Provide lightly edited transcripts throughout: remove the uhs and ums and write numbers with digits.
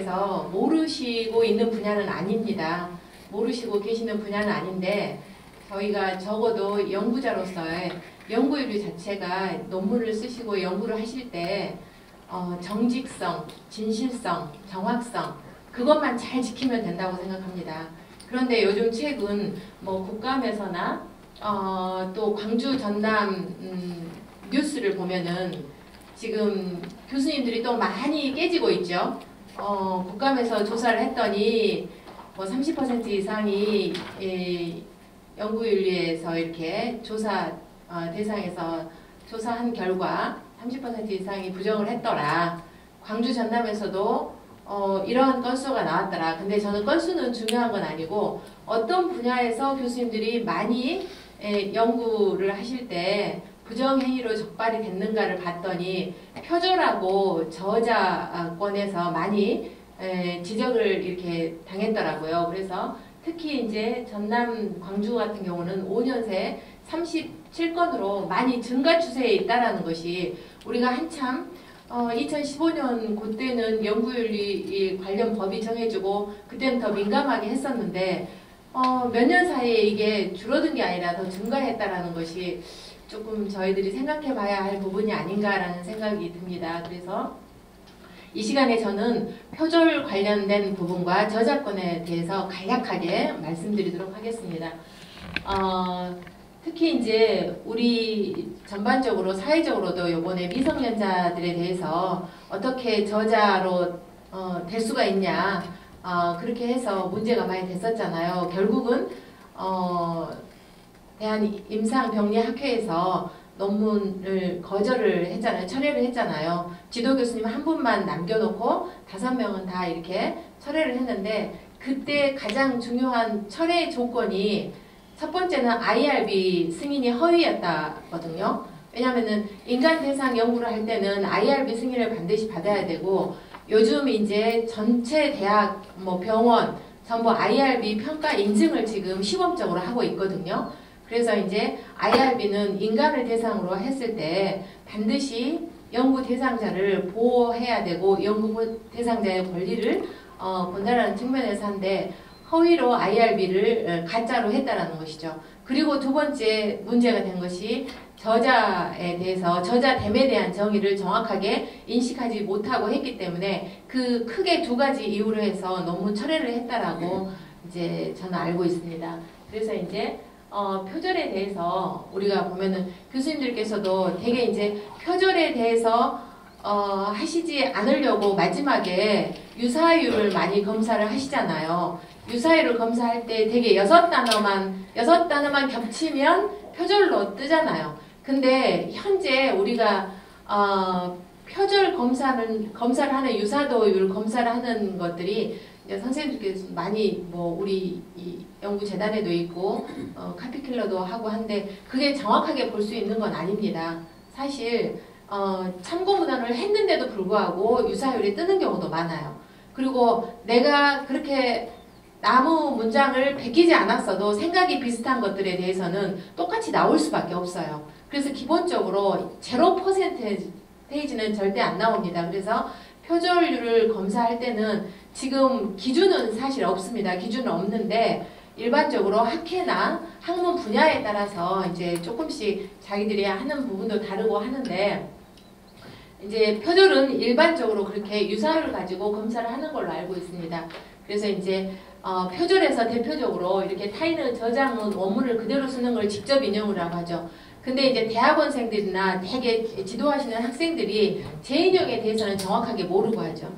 선생님들께서 모르시고 있는 분야는 아닙니다. 모르시고 계시는 분야는 아닌데 저희가 적어도 연구자로서의 연구윤리 자체가 논문을 쓰시고 연구를 하실 때 정직성, 진실성, 정확성 그것만 잘 지키면 된다고 생각합니다. 그런데 요즘 최근 뭐 국감에서나 또 광주 전남 뉴스를 보면은 지금 교수님들이 또 많이 깨지고 있죠. 국감에서 조사를 했더니 뭐 30% 이상이 연구윤리에서 이렇게 조사 대상에서 조사한 결과 30% 이상이 부정을 했더라. 광주 전남에서도 이러한 건수가 나왔더라. 근데 저는 건수는 중요한 건 아니고 어떤 분야에서 교수님들이 많이 연구를 하실 때 부정행위로 적발이 됐는가를 봤더니 표절하고 저자권에서 많이 지적을 이렇게 당했더라고요. 그래서 특히 이제 전남 광주 같은 경우는 5년 새 37건으로 많이 증가 추세에 있다라는 것이 우리가 한참 2015년 그때는 연구윤리 관련 법이 정해지고 그때는 더 민감하게 했었는데 몇 년 사이에 이게 줄어든 게 아니라 더 증가했다라는 것이 조금 저희들이 생각해 봐야 할 부분이 아닌가라는 생각이 듭니다. 그래서 이 시간에 저는 표절 관련된 부분과 저작권에 대해서 간략하게 말씀드리도록 하겠습니다. 특히 이제 우리 전반적으로 사회적으로도 이번에 미성년자들에 대해서 어떻게 저자로 될 수가 있냐 그렇게 해서 문제가 많이 됐었잖아요. 결국은 대한임상병리학회에서 논문을 거절을 했잖아요. 철회를 했잖아요. 지도 교수님 한 분만 남겨놓고 5명은 다 이렇게 철회를 했는데 그때 가장 중요한 철회 조건이 첫 번째는 IRB 승인이 허위였다거든요. 왜냐하면은 인간 대상 연구를 할 때는 IRB 승인을 반드시 받아야 되고 요즘 이제 전체 대학, 뭐 병원 전부 IRB 평가 인증을 지금 시범적으로 하고 있거든요. 그래서 이제 IRB는 인간을 대상으로 했을 때 반드시 연구 대상자를 보호해야 되고 연구 대상자의 권리를 본다라는 측면에서 한데 허위로 IRB를 가짜로 했다라는 것이죠. 그리고 두 번째 문제가 된 것이 저자에 대해서 저자됨에 대한 정의를 정확하게 인식하지 못하고 했기 때문에 그 크게 두 가지 이유로 해서 논문 철회를 했다라고 이제 저는 알고 있습니다. 그래서 이제 표절에 대해서 우리가 보면은 교수님들께서도 되게 이제 표절에 대해서 하시지 않으려고 마지막에 유사율을 많이 검사를 하시잖아요. 유사율을 검사할 때 되게 6단어만 겹치면 표절로 뜨잖아요. 근데 현재 우리가 표절 검사를 하는 유사도율 검사를 하는 것들이 선생님들께서 많이 뭐 우리 이 연구재단에도 있고 카피킬러도 하고 한데 그게 정확하게 볼 수 있는 건 아닙니다. 사실 참고문헌을 했는데도 불구하고 유사율이 뜨는 경우도 많아요. 그리고 내가 그렇게 나무 문장을 베끼지 않았어도 생각이 비슷한 것들에 대해서는 똑같이 나올 수밖에 없어요. 그래서 기본적으로 0%는 절대 안 나옵니다. 그래서 표절률을 검사할 때는 지금 기준은 사실 없습니다. 기준은 없는데 일반적으로 학회나 학문 분야에 따라서 이제 조금씩 자기들이 하는 부분도 다르고 하는데 이제 표절은 일반적으로 그렇게 유사율을 가지고 검사를 하는 걸로 알고 있습니다. 그래서 이제 표절에서 대표적으로 이렇게 타인의 저작문 원문을 그대로 쓰는 걸 직접 인용이라고 하죠. 근데 이제 대학원생들이나 되게 지도하시는 학생들이 재인용에 대해서는 정확하게 모르고 하죠.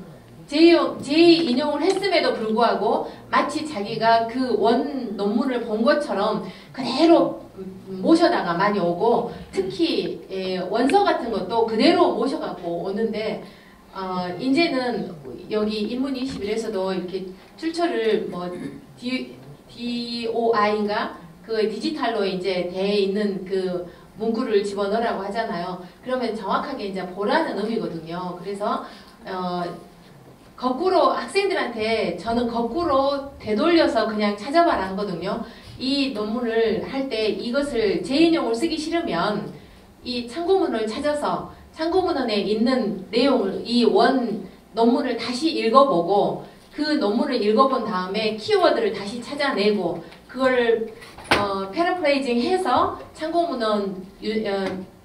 재인용을 했음에도 불구하고 마치 자기가 그 원 논문을 본 것처럼 그대로 모셔다가 많이 오고 특히 원서 같은 것도 그대로 모셔갖고 오는데 이제는 여기 인문 21에서도 이렇게 출처를 뭐 DOI인가 그 디지털로 이제 돼 있는 그 문구를 집어넣으라고 하잖아요. 그러면 정확하게 이제 보라는 의미거든요. 그래서 거꾸로 학생들한테 저는 거꾸로 되돌려서 그냥 찾아봐라 하거든요. 이 논문을 할 때 이것을 재인용을 쓰기 싫으면 이 참고문을 찾아서 참고문헌에 있는 내용을 이 원 논문을 다시 읽어보고 그 논문을 읽어본 다음에 키워드를 다시 찾아내고 그걸 패러프레이징 해서 참고문헌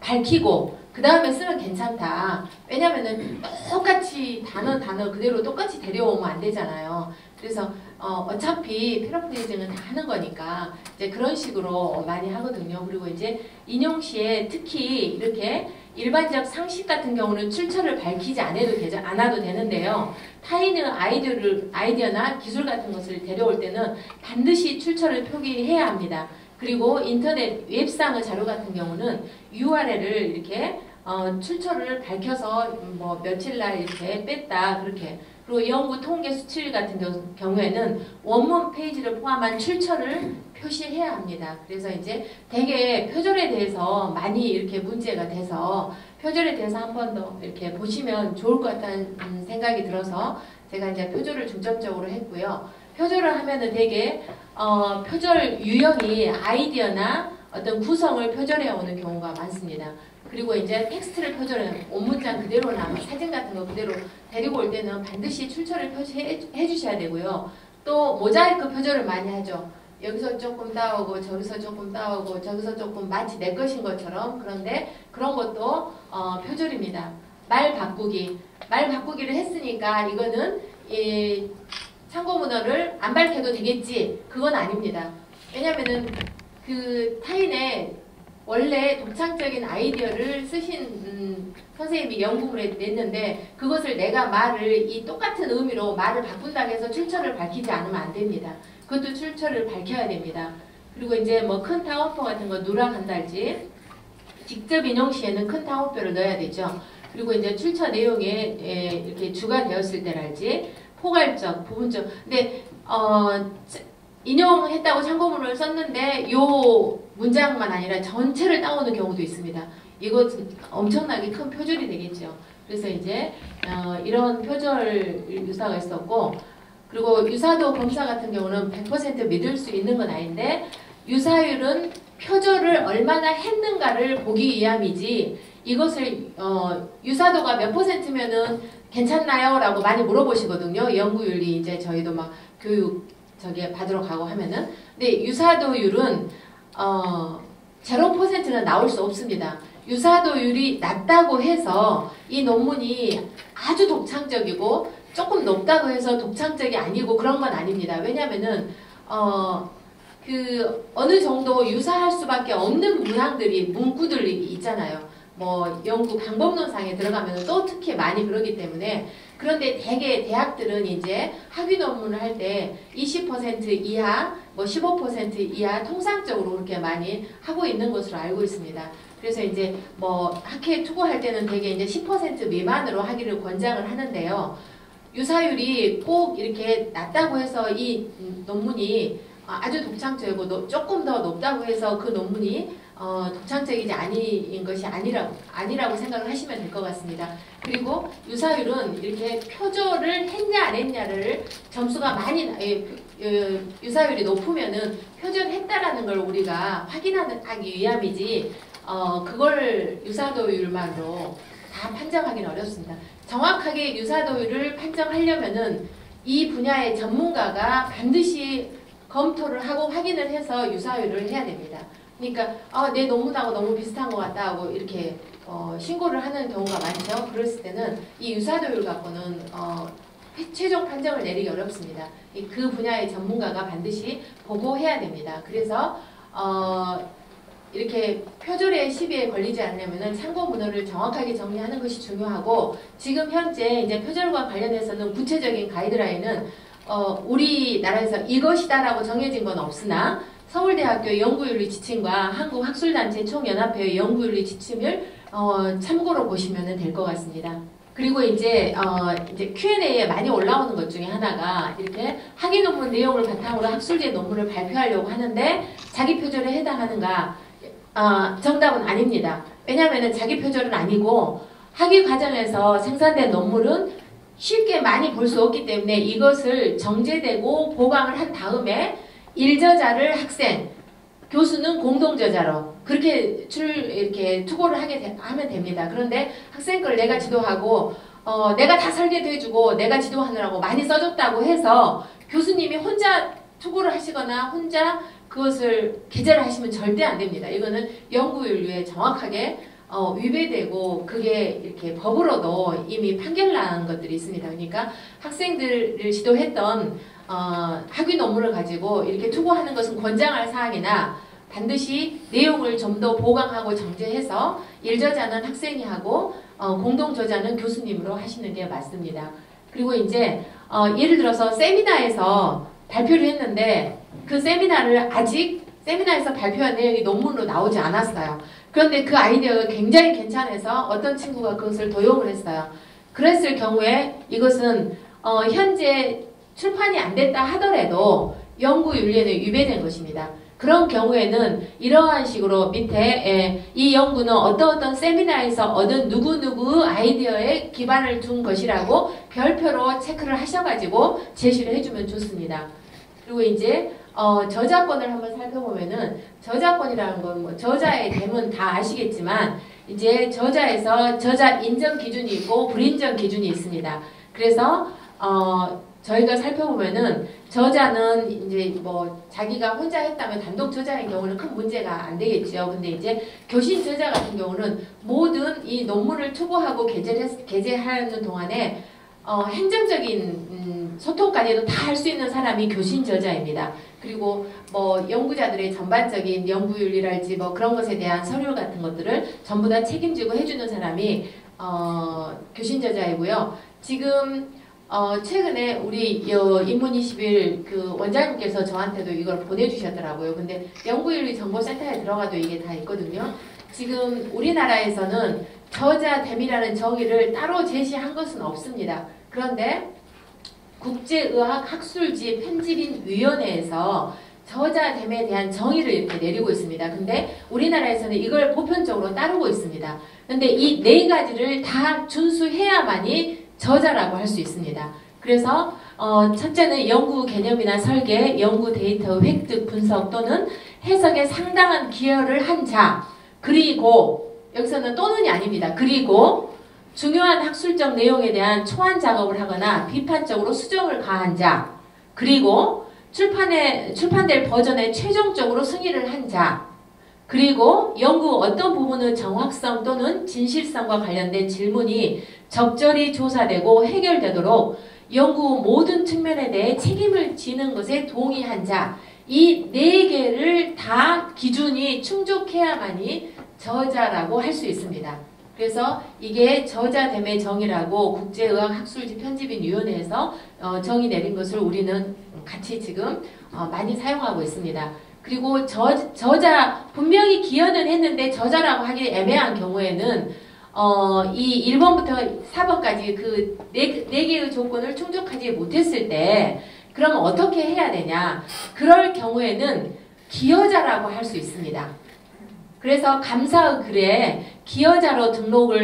밝히고 그 다음에 쓰면 괜찮다. 왜냐면은 똑같이 단어 그대로 똑같이 데려오면 안 되잖아요. 그래서 어차피 패러프레이징은 다 하는 거니까 이제 그런 식으로 많이 하거든요. 그리고 이제 인용 시에 특히 이렇게 일반적 상식 같은 경우는 출처를 밝히지 않아도 되는데요. 타인의 아이디어나 기술 같은 것을 데려올 때는 반드시 출처를 표기해야 합니다. 그리고 인터넷 웹상의 자료 같은 경우는 URL을 이렇게 출처를 밝혀서 뭐 며칠날 이렇게 뺐다 그렇게. 그리고 연구 통계 수치일 같은 경우에는 원문 페이지를 포함한 출처를 표시해야 합니다. 그래서 이제 되게 표절에 대해서 많이 이렇게 문제가 돼서 표절에 대해서 한 번 더 이렇게 보시면 좋을 것 같다는 생각이 들어서 제가 이제 표절을 중점적으로 했고요. 표절을 하면은 되게 표절 유형이 아이디어나 어떤 구성을 표절해 오는 경우가 많습니다. 그리고 이제 텍스트를 표절해 온 문장 그대로나 사진 같은 거 그대로 데리고 올 때는 반드시 출처를 표시해 주셔야 되고요. 또 모자이크 표절을 많이 하죠. 여기서 조금 따오고 저기서 조금 따오고 저기서 조금 마치 내 것인 것처럼. 그런데 그런 것도 표절입니다. 말 바꾸기를 했으니까 이거는 참고문헌을 안 밝혀도 되겠지. 그건 아닙니다. 왜냐면은 그 타인의 원래 독창적인 아이디어를 쓰신 선생님이 연구를 냈는데 그것을 내가 이 똑같은 의미로 말을 바꾼다고 해서 출처를 밝히지 않으면 안 됩니다. 그것도 출처를 밝혀야 됩니다. 그리고 이제 뭐 큰 타원표 같은 거 누락한달지 직접 인용 시에는 큰 타원표를 넣어야 되죠. 그리고 이제 출처 내용에 이렇게 주가 되었을 때랄지 포괄적, 부분적. 근데 인용했다고 참고문을 썼는데 요 문장만 아니라 전체를 따오는 경우도 있습니다. 이것은 엄청나게 큰 표절이 되겠죠. 그래서 이제 이런 표절 유사가 있었고, 그리고 유사도 검사 같은 경우는 100% 믿을 수 있는 건 아닌데 유사율은 표절을 얼마나 했는가를 보기 위함이지 이것을 유사도가 몇 %면은 괜찮나요? 라고 많이 물어보시거든요. 연구윤리 이제 저희도 막 교육 받으러 가고 하면은. 근데 유사도율은 0%는 나올 수 없습니다. 유사도율이 낮다고 해서 이 논문이 아주 독창적이고 조금 높다고 해서 독창적이 아니고 그런 건 아닙니다. 왜냐면은 어느 정도 유사할 수밖에 없는 문구들이 있잖아요. 뭐 연구 방법론상에 들어가면 또 특히 많이 그러기 때문에. 그런데 대개 대학들은 이제 학위 논문을 할 때 20% 이하, 뭐 15% 이하 통상적으로 그렇게 많이 하고 있는 것으로 알고 있습니다. 그래서 이제 뭐 학회에 투고할 때는 대개 이제 10% 미만으로 하기를 권장을 하는데요. 유사율이 꼭 이렇게 낮다고 해서 이 논문이 아주 독창적이고 조금 더 높다고 해서 그 논문이 독창적이지 아닌 것이 아니라고 생각을 하시면 될 것 같습니다. 그리고 유사율은 이렇게 표절을 했냐 안 했냐를 점수가 많이 유사율이 높으면은 표절했다라는 걸 우리가 확인하기 위함이지 그걸 유사도율만으로 다 판정하기는 어렵습니다. 정확하게 유사도율을 판정하려면은 이 분야의 전문가가 반드시 검토를 하고 확인을 해서 유사율을 해야 됩니다. 그러니까 내 논문하고 너무 비슷한 것 같다 하고 이렇게 신고를 하는 경우가 많죠. 그랬을 때는 이 유사도율 갖고는 최종 판정을 내리기 어렵습니다. 그 분야의 전문가가 반드시 보고해야 됩니다. 그래서 이렇게 표절의 시비에 걸리지 않으려면 참고 문헌을 정확하게 정리하는 것이 중요하고, 지금 현재 이제 표절과 관련해서는 구체적인 가이드라인은 우리나라에서 이것이다라고 정해진 건 없으나 서울대학교 연구윤리 지침과 한국학술단체 총연합회의 연구윤리 지침을 참고로 보시면 될 것 같습니다. 그리고 이제 Q&A에 많이 올라오는 것 중에 하나가 이렇게 학위 논문 내용을 바탕으로 학술제 논문을 발표하려고 하는데 자기 표절에 해당하는가? 정답은 아닙니다. 왜냐하면 자기 표절은 아니고 학위 과정에서 생산된 논문은 쉽게 많이 볼 수 없기 때문에 이것을 정제되고 보강을 한 다음에 일저자를 학생, 교수는 공동저자로 그렇게 이렇게 투고를 하면 됩니다. 그런데 학생 걸 내가 지도하고 내가 다 설계도 해주고 내가 지도하느라고 많이 써줬다고 해서 교수님이 혼자 투고를 하시거나 혼자 그것을 게재를 하시면 절대 안 됩니다. 이거는 연구윤리에 정확하게 위배되고 그게 이렇게 법으로도 이미 판결난 것들이 있습니다. 그러니까 학생들을 지도했던 학위 논문을 가지고 이렇게 투고하는 것은 권장할 사항이나 반드시 내용을 좀 더 보강하고 정제해서 일저자는 학생이 하고 공동 저자는 교수님으로 하시는 게 맞습니다. 그리고 이제 예를 들어서 세미나에서 발표를 했는데 그 세미나를 아직 세미나에서 발표한 내용이 논문으로 나오지 않았어요. 그런데 그 아이디어가 굉장히 괜찮아서 어떤 친구가 그것을 도용을 했어요. 그랬을 경우에 이것은 현재 출판이 안 됐다 하더라도 연구윤리에는 위배된 것입니다. 그런 경우에는 이러한 식으로 밑에 이 연구는 어떤 세미나에서 얻은 누구누구 아이디어에 기반을 둔 것이라고 별표로 체크를 하셔가지고 제시를 해주면 좋습니다. 그리고 이제 저작권을 한번 살펴보면은 저작권이라는 건 뭐 저자의 됨은 다 아시겠지만 이제 저자에서 저자 인정 기준이 있고 불인정 기준이 있습니다. 그래서 저희가 살펴보면은 저자는 이제 뭐 자기가 혼자 했다면 단독 저자인 경우는 큰 문제가 안 되겠죠. 근데 이제 교신 저자 같은 경우는 모든 이 논문을 투고하고 게재하는 동안에 행정적인 소통까지도 다 할 수 있는 사람이 교신 저자입니다. 그리고 뭐 연구자들의 전반적인 연구윤리랄지 뭐 그런 것에 대한 서류 같은 것들을 전부 다 책임지고 해주는 사람이 교신 저자이고요. 지금 최근에 우리 인문21 그 원장님께서 저한테도 이걸 보내주셨더라고요. 근데 연구윤리정보센터에 들어가도 이게 다 있거든요. 지금 우리나라에서는 저자됨이라는 정의를 따로 제시한 것은 없습니다. 그런데 국제의학학술지 편집인위원회에서 저자됨에 대한 정의를 이렇게 내리고 있습니다. 근데 우리나라에서는 이걸 보편적으로 따르고 있습니다. 근데 이 네 가지를 다 준수해야만이 저자라고 할 수 있습니다. 그래서 첫째는 연구 개념이나 설계, 연구 데이터 획득, 분석 또는 해석에 상당한 기여를 한 자, 그리고 여기서는 또는이 아닙니다. 그리고 중요한 학술적 내용에 대한 초안 작업을 하거나 비판적으로 수정을 가한 자, 그리고 출판될 버전에 최종적으로 승인을 한 자, 그리고 연구 어떤 부분의 정확성 또는 진실성과 관련된 질문이 적절히 조사되고 해결되도록 연구 모든 측면에 대해 책임을 지는 것에 동의한 자, 이 네 개를 다 기준이 충족해야만이 저자라고 할 수 있습니다. 그래서 이게 저자됨의 정의라고 국제의학학술지 편집인위원회에서 정의 내린 것을 우리는 같이 지금 많이 사용하고 있습니다. 그리고 저자 분명히 기여는 했는데 저자라고 하기 애매한 경우에는 이 1번부터 4번까지 그 네 개의 조건을 충족하지 못했을 때 그럼 어떻게 해야 되냐? 그럴 경우에는 기여자라고 할 수 있습니다. 그래서 감사의 글에 기여자로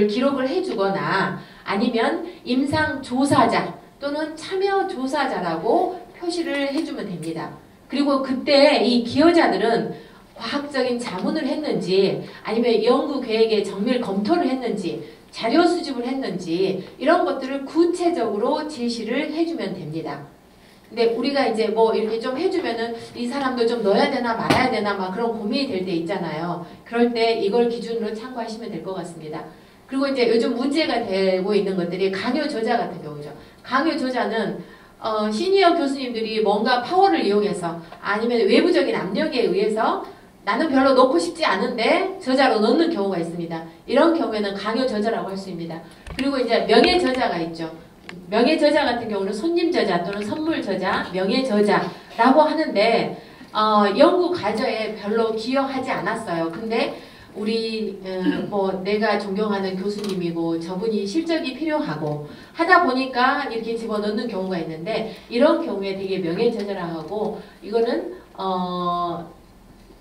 기록을 해주거나 아니면 임상조사자 또는 참여조사자라고 표시를 해주면 됩니다. 그리고 그때 이 기여자들은 과학적인 자문을 했는지 아니면 연구 계획에 정밀 검토를 했는지 자료 수집을 했는지 이런 것들을 구체적으로 제시를 해주면 됩니다. 근데 우리가 이제 뭐 이렇게 좀 해주면은 이 사람도 좀 넣어야 되나 말아야 되나 막 그런 고민이 될 때 있잖아요. 그럴 때 이걸 기준으로 참고하시면 될 것 같습니다. 그리고 이제 요즘 문제가 되고 있는 것들이 강요 저자 같은 경우죠. 강요 저자는 시니어 교수님들이 뭔가 파워를 이용해서 아니면 외부적인 압력에 의해서 나는 별로 넣고 싶지 않은데 저자로 넣는 경우가 있습니다. 이런 경우에는 강요 저자라고 할 수 있습니다. 그리고 이제 명예 저자가 있죠. 명예 저자 같은 경우는 손님 저자 또는 선물 저자, 명예 저자라고 하는데 연구 과정에 별로 기여하지 않았어요. 근데 우리 뭐 내가 존경하는 교수님이고 저분이 실적이 필요하고 하다 보니까 이렇게 집어넣는 경우가 있는데 이런 경우에 되게 명예 저자라고 하고 이거는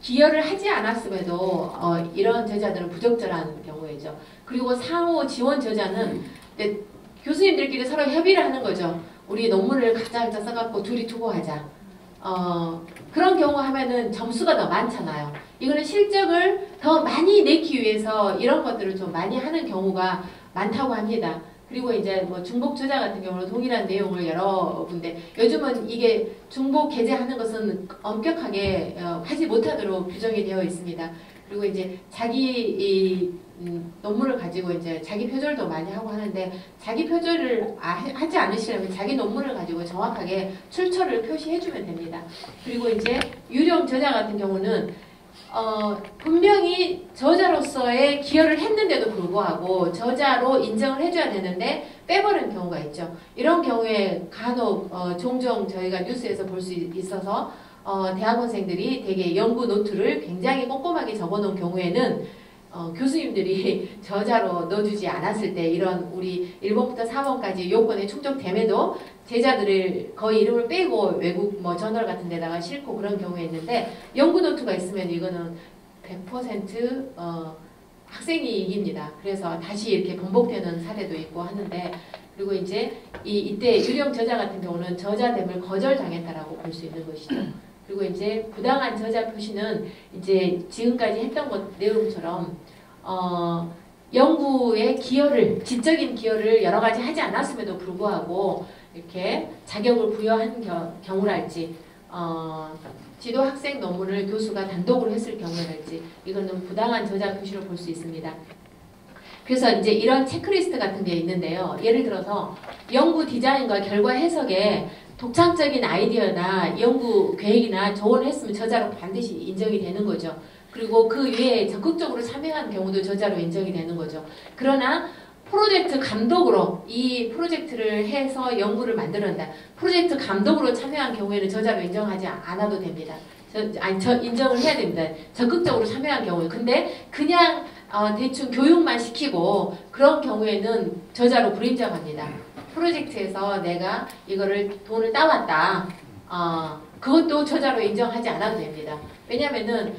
기여를 하지 않았음에도 이런 저자들은 부적절한 경우이죠. 그리고 상호 지원 저자는 교수님들끼리 서로 협의를 하는 거죠. 우리 논문을 각자 써갖고 둘이 투고하자. 그런 경우 하면은 점수가 더 많잖아요. 이거는 실적을 더 많이 내기 위해서 이런 것들을 좀 많이 하는 경우가 많다고 합니다. 그리고 이제 뭐 중복 저자 같은 경우는 동일한 내용을 여러 군데 요즘은 이게 중복 게재하는 것은 엄격하게 하지 못하도록 규정이 되어 있습니다. 그리고 이제 자기 논문을 가지고 이제 자기 표절도 많이 하고 하는데 자기 표절을 하지 않으시려면 자기 논문을 가지고 정확하게 출처를 표시해주면 됩니다. 그리고 이제 유령 저자 같은 경우는 분명히 저자로서의 기여를 했는데도 불구하고 저자로 인정을 해줘야 되는데 빼버린 경우가 있죠. 이런 경우에 간혹 종종 저희가 뉴스에서 볼 수 있어서 대학원생들이 되게 연구 노트를 굉장히 꼼꼼하게 적어놓은 경우에는 교수님들이 저자로 넣어주지 않았을 때 이런 우리 1번부터 4번까지 요건에 충족됨에도 제자들을 거의 이름을 빼고 외국 뭐 저널 같은 데다가 싣고 그런 경우에 있는데 연구 노트가 있으면 이거는 100% 학생이 이깁니다. 그래서 다시 이렇게 번복되는 사례도 있고 하는데 그리고 이제 이때 유령 저자 같은 경우는 저자됨을 거절당했다라고 볼 수 있는 것이죠. 그리고 이제 부당한 저자 표시는 이제 지금까지 했던 것 내용처럼 연구의 기여를 지적인 기여를 여러 가지 하지 않았음에도 불구하고 이렇게 자격을 부여한 경우랄지 지도 학생 논문을 교수가 단독으로 했을 경우랄지 이거는 부당한 저자 표시로 볼 수 있습니다. 그래서 이제 이런 체크리스트 같은 게 있는데요. 예를 들어서 연구 디자인과 결과 해석에 독창적인 아이디어나 연구 계획이나 조언을 했으면 저자로 반드시 인정이 되는 거죠. 그리고 그 외에 적극적으로 참여한 경우도 저자로 인정이 되는 거죠. 그러나 프로젝트 감독으로 이 프로젝트를 해서 연구를 만들었다. 프로젝트 감독으로 참여한 경우에는 저자로 인정하지 않아도 됩니다. 인정을 해야 됩니다. 적극적으로 참여한 경우에. 근데 그냥 대충 교육만 시키고 그런 경우에는 저자로 불인정합니다. 프로젝트에서 내가 이거를 돈을 따왔다. 그것도 저자로 인정하지 않아도 됩니다. 왜냐면은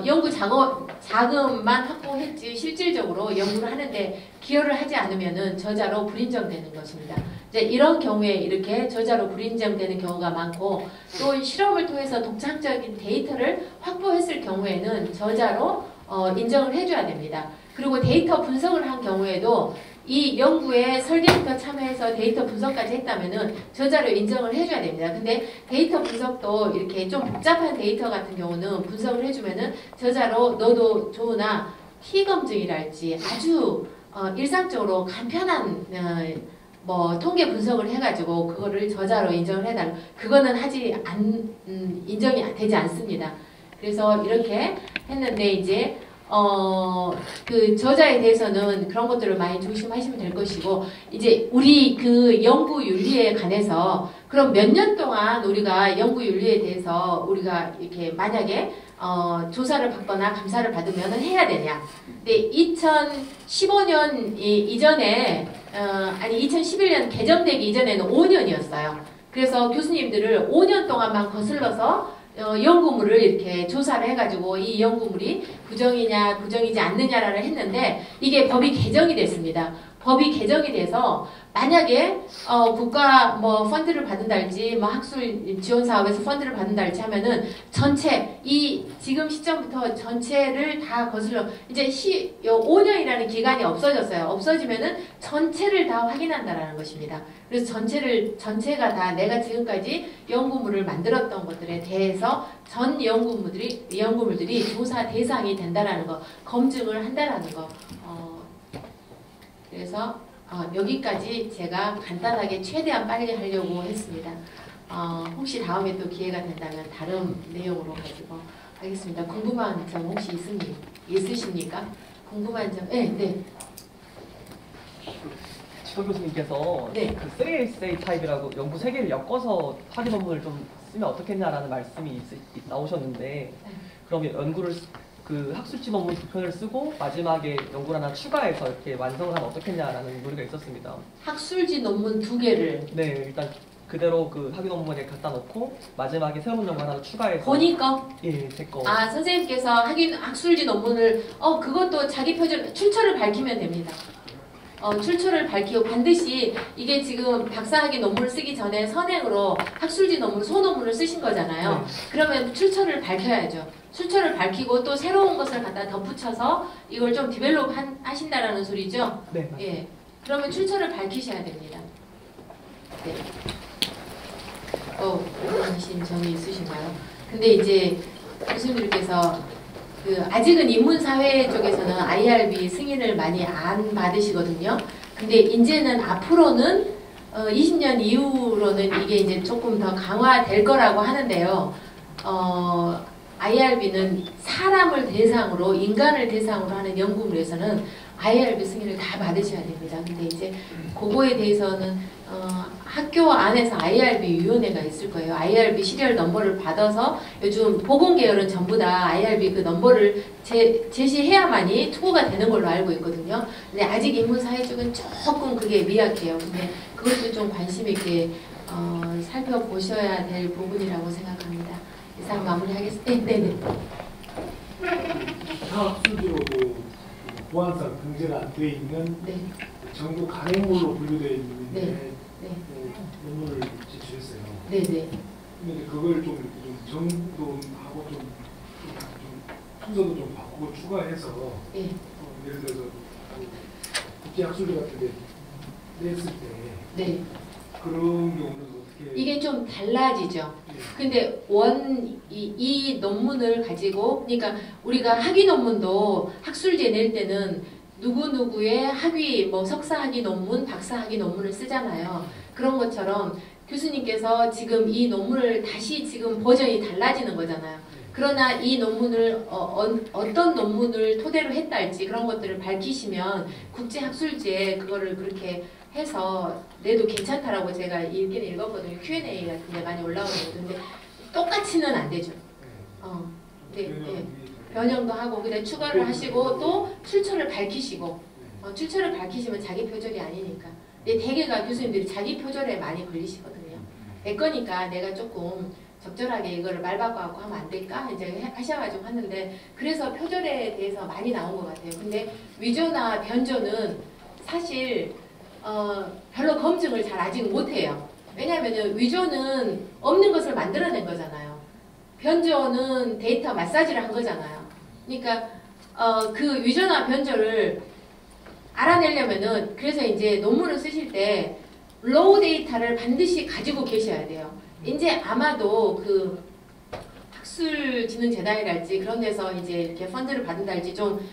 연구 자금만 확보했지 실질적으로 연구를 하는데 기여를 하지 않으면은 저자로 불인정되는 것입니다. 이제 이런 경우에 이렇게 저자로 불인정되는 경우가 많고 또 실험을 통해서 독창적인 데이터를 확보했을 경우에는 저자로 인정을 해줘야 됩니다. 그리고 데이터 분석을 한 경우에도 이 연구에 설계부터 참여해서 데이터 분석까지 했다면은 저자로 인정을 해줘야 됩니다. 근데 데이터 분석도 이렇게 좀 복잡한 데이터 같은 경우는 분석을 해주면은 저자로 넣어도 좋으나 키 검증이랄지 아주 일상적으로 간편한 뭐 통계 분석을 해가지고 그거를 저자로 인정을 해달라. 그거는 인정이 되지 않습니다. 그래서 이렇게 했는데 이제 그 저자에 대해서는 그런 것들을 많이 조심하시면 될 것이고 이제 우리 그 연구 윤리에 관해서 그럼 몇 년 동안 우리가 연구 윤리에 대해서 우리가 이렇게 만약에 조사를 받거나 감사를 받으면 해야 되냐? 근데 2015년 이전에 2011년 개정되기 이전에는 5년이었어요. 그래서 교수님들을 5년 동안만 거슬러서 연구물을 이렇게 조사를 해가지고 이 연구물이 부정이냐 부정이지 않느냐를 했는데 이게 법이 개정이 됐습니다. 법이 개정이 돼서 만약에 국가 뭐 펀드를 받는달지 뭐 학술 지원 사업에서 펀드를 받는달지 하면은 전체 이 지금 시점부터 전체를 다 거슬러 이제 5년이라는 기간이 없어졌어요. 없어지면은 전체를 다 확인한다라는 것입니다. 그래서 전체가 다 내가 지금까지 연구물을 만들었던 것들에 대해서 전 연구물들이 조사 대상이 된다라는 거, 검증을 한다라는 거. 그래서 여기까지 제가 간단하게 최대한 빨리 하려고 했습니다. 혹시 다음에 또 기회가 된다면 다른 내용으로 가지고 하겠습니다. 궁금한 점 혹시 있으십니까? 궁금한 점? 네. 지도 교수님께서 네. 그 3SA 타입이라고 연구 3개를 엮어서 학위 논문을 좀 쓰면 어떻겠냐라는 말씀이 나오셨는데 그러면 연구를 그 학술지 논문 2편을 쓰고 마지막에 연구를 하나 추가해서 이렇게 완성을 하면 어떻겠냐라는 논의가 있었습니다. 학술지 논문 2개를 네, 일단 그대로 그 학위 논문에 갖다 놓고 마지막에 새로운 연구 하나 추가해서 본인 거? 예, 제 거. 선생님께서 학술지 논문을 그것도 자기 표절 출처를 밝히면 됩니다. 출처를 밝히고 반드시 이게 지금 박사학위 논문을 쓰기 전에 선행으로 학술지 논문, 소논문을 쓰신 거잖아요. 네. 그러면 출처를 밝혀야죠. 출처를 밝히고 또 새로운 것을 갖다 덧붙여서 이걸 좀 디벨롭 하신다라는 소리죠. 네, 맞습니다. 예. 그러면 출처를 밝히셔야 됩니다. 네. 궁금하신 점이 있으신가요? 근데 이제 교수님들께서 아직은 인문사회 쪽에서는 IRB 승인을 많이 안 받으시거든요. 근데 이제는 앞으로는 20년 이후로는 이게 이제 조금 더 강화될 거라고 하는데요. IRB는 사람을 대상으로, 인간을 대상으로 하는 연구물에서는 IRB 승인을 다 받으셔야 됩니다. 근데 이제 그거에 대해서는 학교 안에서 IRB 위원회가 있을 거예요. IRB 시리얼 넘버를 받아서 요즘 보건계열은 전부 다 IRB 그 넘버를 제시해야만이 투고가 되는 걸로 알고 있거든요. 근데 아직 인문사회 쪽은 조금 그게 미약해요. 근데 그것도 좀 관심 있게 살펴보셔야 될 부분이라고 생각합니다. 이상 마무리하겠습니다. 네네. 사학수지로 보안상 등재가 안 돼 있는 네. 전국 간행물로 분류되어 있는 네. 네. 논문을 제출했어요. 네네. 근데 그걸 좀 정돈하고 좀 순서도 좀 바꾸고 추가해서 네. 예를 들어서 국제학술지 같은 데 냈을 때 네. 그런 경우는 어떻게 이게 좀 달라지죠. 예. 근데 이 논문을 가지고, 그러니까 우리가 학위 논문도 학술지에 낼 때는 누구누구의 학위, 뭐 석사학위 논문, 박사학위 논문을 쓰잖아요. 그런 것처럼 교수님께서 지금 이 논문을 다시 지금 버전이 달라지는 거잖아요. 그러나 이 논문을 어떤 논문을 토대로 했다 할지 그런 것들을 밝히시면 국제학술지에 그거를 그렇게 해서 내도 괜찮다라고 제가 읽기는 읽었거든요. Q&A 같은 데 많이 올라오거든요. 근데 똑같이는 안 되죠. 네, 네. 변형도 하고 그다음에 추가를 하시고 또 출처를 밝히시고 출처를 밝히시면 자기 표절이 아니니까. 근데 대개가 교수님들이 자기 표절에 많이 걸리시거든요. 내 거니까 내가 조금 적절하게 이거를 말 바꿔갖고 하면 안 될까? 이제 하셔가지고 하는데 그래서 표절에 대해서 많이 나온 것 같아요. 근데 위조나 변조는 사실 별로 검증을 잘 아직 못해요. 왜냐하면 위조는 없는 것을 만들어낸 거잖아요. 변조는 데이터 마사지를 한 거잖아요. 그러니까 그 위조나 변조를 알아내려면은 그래서 이제 논문을 쓰실 때 로우 데이터를 반드시 가지고 계셔야 돼요. 이제 아마도 그 학술진흥재단이랄지 그런 데서 이제 이렇게 펀드를 받는달지 좀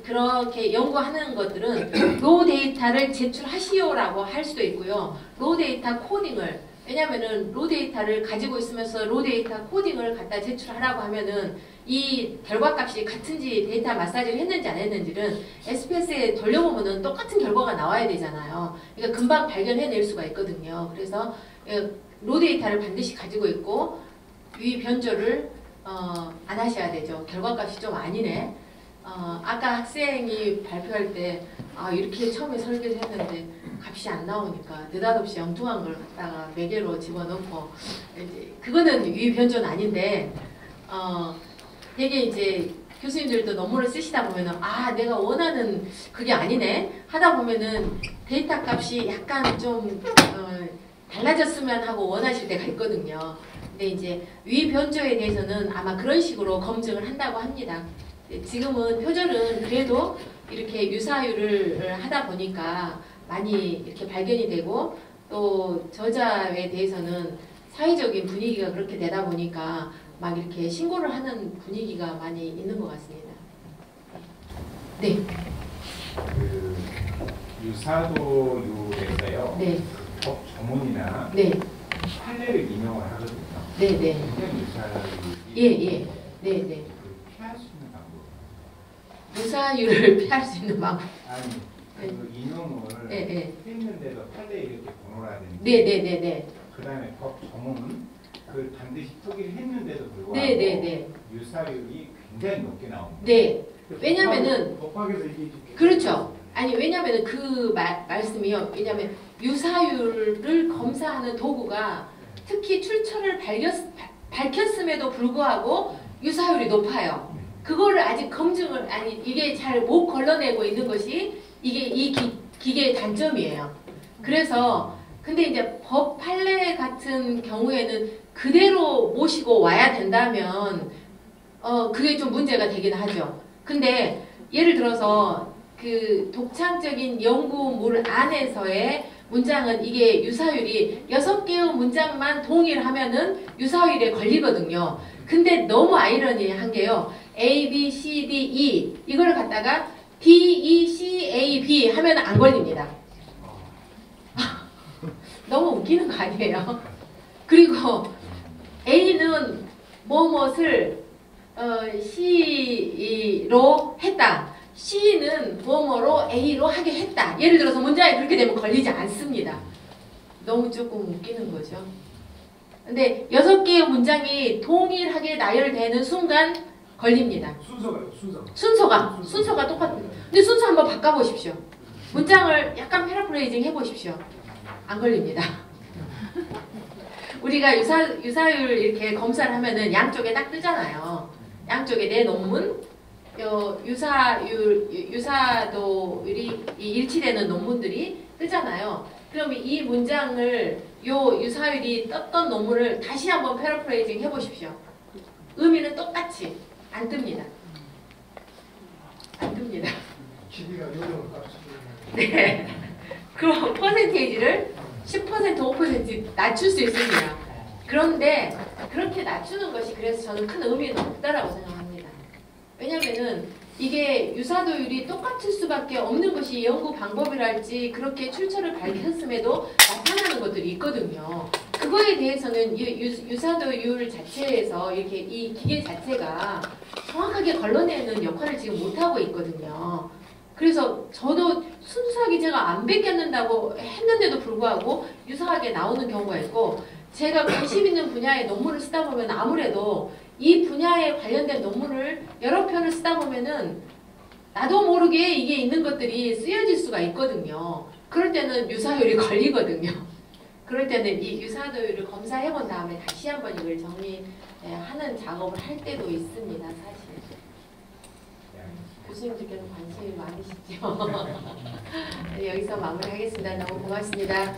그렇게 연구하는 것들은 로우 데이터를 제출하시오라고 할 수도 있고요. 로우 데이터 코딩을, 왜냐면은 로우 데이터를 가지고 있으면서 로우 데이터 코딩을 갖다 제출하라고 하면은 이 결과값이 같은지 데이터 마사지를 했는지 안 했는지는 SPS에 돌려보면은 똑같은 결과가 나와야 되잖아요. 그러니까 금방 발견해낼 수가 있거든요. 그래서 로우 데이터를 반드시 가지고 있고 위 변조를 안 하셔야 되죠. 결과값이 좀 아니네. 아까 학생이 발표할 때 이렇게 처음에 설계를 했는데 값이 안 나오니까 느닷없이 엉뚱한 걸 갖다가 매개로 집어넣고 이제 그거는 위 변조는 아닌데 되게 이제 교수님들도 논문을 쓰시다 보면은 내가 원하는 그게 아니네 하다 보면은 데이터 값이 약간 좀 달라졌으면 하고 원하실 때가 있거든요. 근데 이제 위 변조에 대해서는 아마 그런 식으로 검증을 한다고 합니다. 지금은 표절은 그래도 이렇게 유사율을 하다 보니까 많이 이렇게 발견이 되고 또 저자에 대해서는 사회적인 분위기가 그렇게 되다 보니까 막 이렇게 신고를 하는 분위기가 많이 있는 것 같습니다. 네. 그 유사도율에서요. 네. 법 조문이나 네. 판례를 인용을 하거든요. 네, 네. 유사율이 네. 피할 수 있는 방법. 유사율을 피할 수 있는 방법. 아니 그 인용을 했는데도 판례에 이렇게 번호라든지. 네. 그다음에 법 조문 그 반드시 표기를 했는데도 불구하고 네. 유사율이 굉장히 높게 나옵니다. 네. 왜냐면은 법학에서 이게 그렇죠. 아니 왜냐면은 그 말씀이요. 왜냐면 유사율을 검사하는 도구가 특히 출처를 밝혔음에도 불구하고 유사율이 높아요. 그거를 아직 검증을 이게 잘 못 걸러내고 있는 것이 이게 이 기계의 단점이에요. 그래서 근데 이제 법 판례 같은 경우에는 그대로 모시고 와야 된다면 그게 좀 문제가 되긴 하죠. 근데 예를 들어서 그 독창적인 연구물 안에서의 문장은 이게 유사율이 6개의 문장만 동일하면은 유사율에 걸리거든요. 근데 너무 아이러니한 게요. A, B, C, D, E 이걸 갖다가 D, E, C, A, B 하면 안 걸립니다. 너무 웃기는 거 아니에요? 그리고 A는 무엇을 C로 했다. C는 뭐뭐로 A로 하게 했다. 예를 들어서 문장이 그렇게 되면 걸리지 않습니다. 너무 조금 웃기는 거죠. 근데 6개의 문장이 동일하게 나열되는 순간 걸립니다. 순서가 똑같아요. 근데 순서 한번 바꿔보십시오. 문장을 약간 패러프레이징 해보십시오. 안 걸립니다. 우리가 유사율 이렇게 검사를 하면은 양쪽에 딱 뜨잖아요. 양쪽에 내 논문, 유사도율이 일치되는 논문들이 뜨잖아요. 그럼 이 문장을 유사율이 떴던 논문을 다시 한번 패러프레이징 해보십시오. 의미는 똑같이 안 뜹니다. 안 뜹니다. 길이가 요령을 네. 그럼 퍼센테이지를 10%, 5% 낮출 수 있습니다. 그런데 그렇게 낮추는 것이 그래서 저는 큰 의미는 없다라고 생각합니다. 왜냐면은 이게 유사도율이 똑같을 수밖에 없는 것이 연구 방법이랄지 그렇게 출처를 밝혔음에도 나타나는 것들이 있거든요. 그거에 대해서는 유사도율 자체에서 이렇게 이 기계 자체가 정확하게 걸러내는 역할을 지금 못하고 있거든요. 그래서 저도 순수하게 제가 안 베꼈는다고 했는데도 불구하고 유사하게 나오는 경우가 있고 제가 관심 있는 분야의 논문을 쓰다 보면 아무래도 이 분야에 관련된 논문을 여러 편을 쓰다 보면은 나도 모르게 이게 있는 것들이 쓰여질 수가 있거든요. 그럴 때는 유사율이 걸리거든요. 그럴 때는 이 유사도율을 검사해 본 다음에 다시 한번 이걸 정리하는 작업을 할 때도 있습니다. 사실. 교수님들께는 관심이 많으시죠? 네, 여기서 마무리하겠습니다. 너무 고맙습니다.